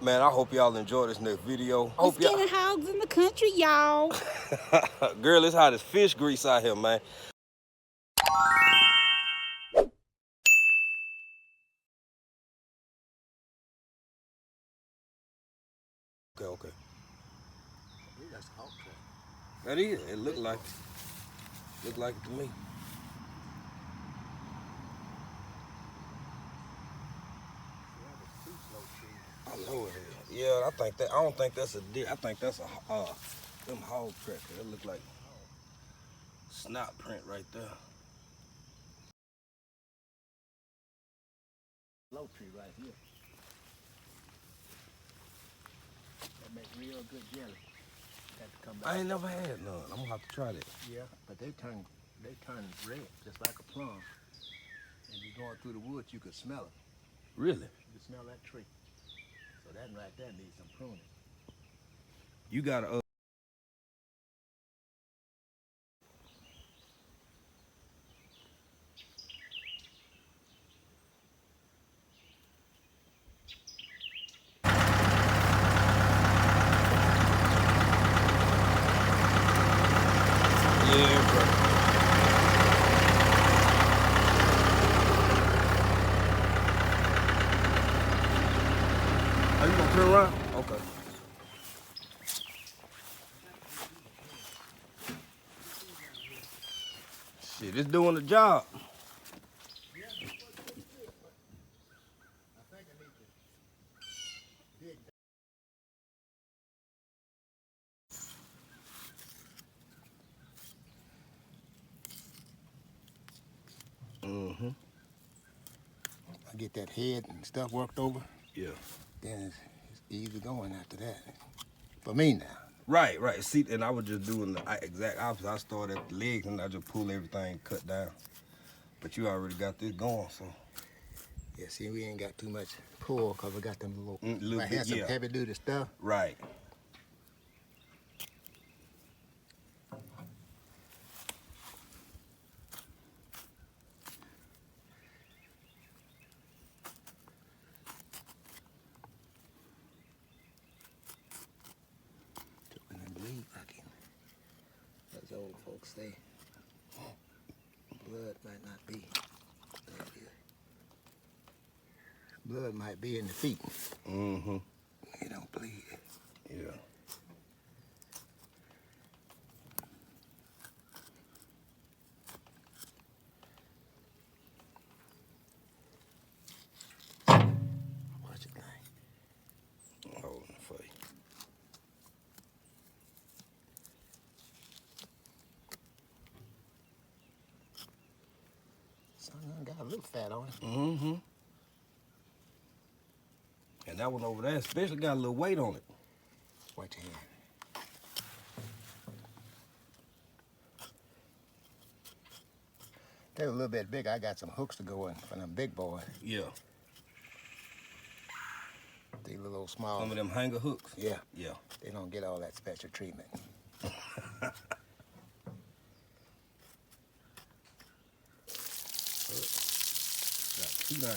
Man, I hope y'all enjoy this next video. Let's get hogs in the country, y'all. Girl, it's hot as fish grease out here, man. Okay. That's a hog track. That is. It looked like it. Looked like it to me. I know it is. Yeah, I think that. I don't think that's a deer. I think that's a them hog tracks. That look like snot print right there. Low tree right here. That make real good jelly. Have to come back. I ain't never had none. I'm gonna have to try that. Yeah, but they turn red just like a plum. And you're going through the woods, you could smell it. Really? You can smell that tree. So that right there needs some pruning. You gotta Yeah, bro. Are you gonna turn around? Okay. Shit, it's doing the job. Mm-hmm. I get that head and stuff worked over. Yeah. Then it's easy going after that. For me now. Right. See, and I was just doing the exact opposite. I started at the legs and I just pull everything cut down. But you already got this going, so. Yeah, see, we ain't got too much pull because we got them little I had some heavy duty stuff. Right. As old folks say, blood might not be. There it is. Blood might be in the feet. Mm-hmm. You don't bleed. Yeah. Watch it, thing. I'm holding it for you. Some of them got a little fat on it. Mm-hmm. And that one over there especially got a little weight on it. Watch your hand. They're a little bit big. I got some hooks to go in for them big boys. Yeah. They little small. Some of them hanger hooks? Yeah. Yeah. They don't get all that special treatment. Got 2 down.